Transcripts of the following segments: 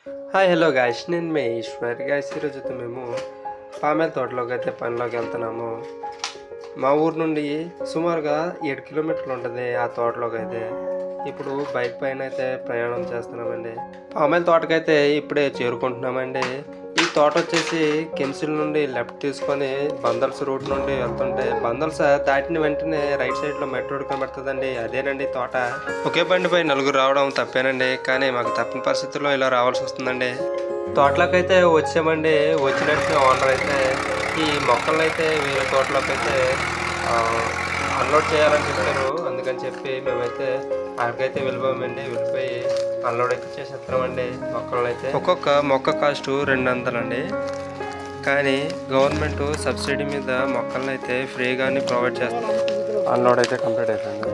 Hi hello guys, నేను మీ Eshwar guys. ఈరోజు అయితే మేము పామేల తోటలోకి అయితే పనిలోకి వెళ్తున్నాము. మా ఊరు నుండి సుమారుగా 7 కిలోమీటర్లు ఉంటుంది ఆ తోటలోకి అయితే. ఇప్పుడు బైక్ పైన అయితే ప్రయాణం చేస్తున్నామండి. పామేల తోటకైతే ఇప్పుడే చేరుకుంటున్నామండి. ఈ తోట వచ్చేసి కెమ్సిల్ నుండి లెఫ్ట్ తీసుకొని బందల్స్ రూట్ నుండి వెళ్తుంటే బందల్స్ దాటిన వెంటనే రైట్ సైడ్లో మెట్రో రోడ్ కనబడుతుందండి. అదేనండి తోట. ఒకే బండిపై నలుగురు రావడం తప్పేనండి, కానీ మాకు తప్పిన పరిస్థితుల్లో ఇలా రావాల్సి వస్తుందండి. తోటలోకి అయితే వచ్చామండి. వచ్చినట్టు ఓనర్ అయితే ఈ మొక్కలను అయితే వేరే తోటలోకి అయితే అన్లోడ్ చేయాలని చెప్పారు. అందుకని చెప్పి మేమైతే అక్కడికైతే వెళ్ళిపోయామండి. వెళ్ళిపోయి అన్లోడ్ అయితే చేసేస్తున్నామండి. మొక్కలను అయితే ఒక్కొక్క మొక్క కాస్ట్ 200 అండి. కానీ గవర్నమెంట్ సబ్సిడీ మీద మొక్కలను అయితే ఫ్రీగానే ప్రొవైడ్ చేస్తుంది. అన్లోడ్ అయితే కంప్లీట్ అయిపోయింది.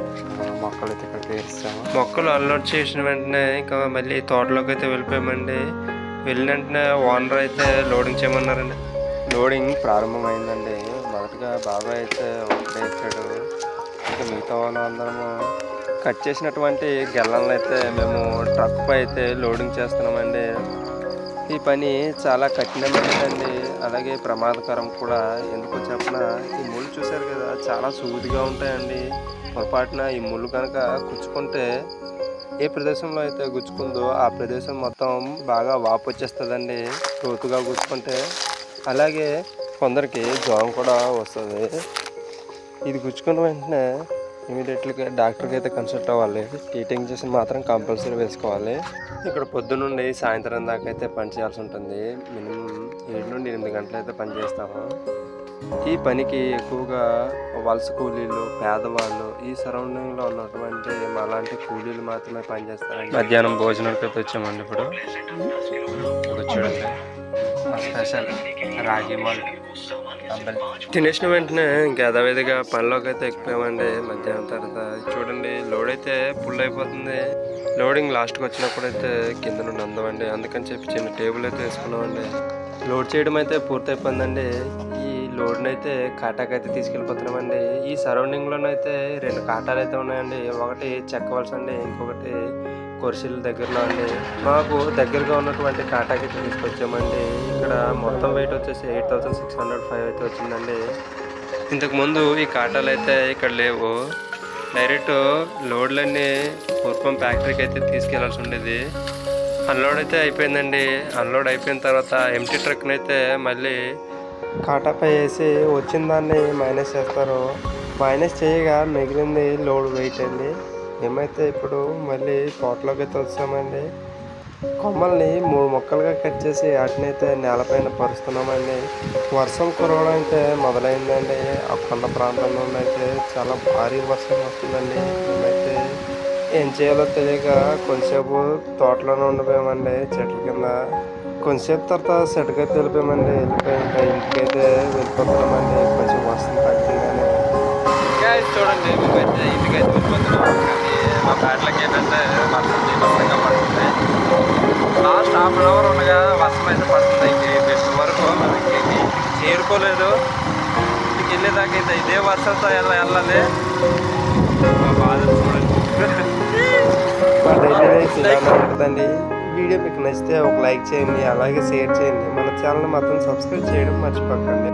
మొక్కలు అయితే ఇక్కడ తీస్తాము. మొక్కలు అన్లోడ్ చేసిన వెంటనే ఇంకా మళ్ళీ తోటలోకి అయితే వెళ్ళిపోయామండి. వెళ్ళిన వెంటనే ఓనర్ అయితే లోడింగ్ చేయమన్నారండి. లోడింగ్ ప్రారంభమైందండి. మొదటగా బాబాయ్ అయితే ఒకటే ఇచ్చాడు. ఇంకా మిగతా వాళ్ళందరము కట్ చేసినటువంటి గెల్లలను అయితే మేము ట్రక్ పై అయితే లోడింగ్ చేస్తున్నామండి. ఈ పని చాలా కఠినమైనదండి, అలాగే ప్రమాదకరం కూడా. ఎందుకో చెప్పిన ఈ ముళ్ళు చూశారు కదా, చాలా సూదిగా ఉంటాయండి. పొరపాటున ఈ ముళ్ళు కనుక గుచ్చుకుంటే ఏ ప్రదేశంలో అయితే గుచ్చుకుందో ఆ ప్రదేశం మొత్తం బాగా వాపు వచ్చేస్తుందండి లోతుగా గుచ్చుకుంటే. అలాగే కొందరికి జ్వరం కూడా వస్తుంది. ఇది గుచ్చుకున్న వెంటనే ఇమీడియట్గా డాక్టర్కి అయితే కన్సల్ట్ అవ్వాలి. టీటీ ఇంజెక్షన్ మాత్రం కంపల్సరీ వేసుకోవాలి. ఇక్కడ పొద్దున్నుండి సాయంత్రం దాకా అయితే పని చేయాల్సి ఉంటుంది. మినిమం 7 నుండి 8 గంటలు అయితే పని చేస్తాము. ఈ పనికి ఎక్కువగా వలస కూలీలు, పేదవాళ్ళు, ఈ సరౌండింగ్లో ఉన్నటువంటి అలాంటి కూలీలు మాత్రమే పనిచేస్తారండి. మధ్యాహ్నం భోజనానికి అయితే వచ్చామండి. ఇప్పుడు చూడండి, స్పెషల్ రాగి మాల్ట్ తినేసిన వెంటనే ఇంకా యథావిధిగా పనిలోకి అయితే ఎక్కిపోయామండి. మధ్యాహ్నం తర్వాత చూడండి, లోడ్ అయితే ఫుల్ అయిపోతుంది. లోడింగ్ లాస్ట్కి వచ్చినప్పుడు అయితే కింద నుండి అందమండి. అందుకని చెప్పి చిన్న టేబుల్ అయితే వేసుకున్నామండి. లోడ్ చేయడం అయితే పూర్తయిపోయిందండి. ఈ లోడ్ని అయితే కాటాకి అయితే తీసుకెళ్ళిపోతున్నామండి. ఈ సరౌండింగ్లోనైతే 2 కాటాలు అయితే ఉన్నాయండి. ఒకటి చెక్కవలస అండి, ఇంకొకటి కొరిసిల దగ్గరలో అండి. మాకు దగ్గరగా ఉన్నటువంటి కాటాకి అయితే తీసుకొచ్చామండి. ఇక్కడ మొత్తం వెయిట్ వచ్చేసి 8605 అయితే వచ్చిందండి. ఇంతకుముందు ఈ కాటాలు అయితే ఇక్కడ లేవు. డైరెక్ట్ లోడ్లన్నీ పూర్వం ఫ్యాక్టరీకి అయితే తీసుకెళ్లాల్సి ఉండేది. అన్లోడ్ అయితే అయిపోయిందండి. అన్లోడ్ అయిపోయిన తర్వాత ఎంటీ ట్రక్ని అయితే మళ్ళీ కాటాపై వేసి వచ్చిన దాన్ని మైనస్ చేస్తారు. మైనస్ చేయగా మిగిలింది లోడ్ వెయిట్ అండి. మేమైతే ఇప్పుడు మళ్ళీ తోటలోకి అయితే వచ్చామండి. కొమ్మల్ని 3 మొక్కలుగా కట్ చేసి వాటినైతే నేలపైన పరుస్తున్నామండి. వర్షం కురవడం అయితే మొదలైందండి. ఆ కొండ ప్రాంతంలో అయితే చాలా భారీ వర్షం వస్తుందండి. మేమైతే ఏం చేయాలో తెలియక కొంచెంసేపు తోటలోనే ఉండిపోయామండి, చెట్ల కింద. కొంచెంసేపు తర్వాత సెట్కి అయితే వెళ్ళిపోయామండి. ఇంకా ఇంటికైతే వెళ్ళిపోతున్నామండి. కొంచెం వర్షం తగ్గిందని. చూడండి, మేమైతే ఇంటికైతే వెళ్ళిపోతున్నాం. కానీ మా బ్యాట్లకి ఏంటంటే వర్షం తీవ్రంగా పడుతుంది. లాస్ట్ హాఫ్ అన్ అవర్ ఉండగా వర్షం అయితే పడుతుంది. ఇంక వరకు మనకి చేరుకోలేదు. ఇంటికి వెళ్ళేదాకా అయితే ఇదే వర్షంతో వెళ్ళాలి. మా బాధ చూడండి. మా డైలీ లైఫ్ ఇలానే ఉంటుందండి. వీడియో మీకు నచ్చితే ఒక లైక్ చేయండి, అలాగే షేర్ చేయండి. మన ఛానల్ మాత్రం సబ్స్క్రైబ్ చేయడం మర్చిపోకండి.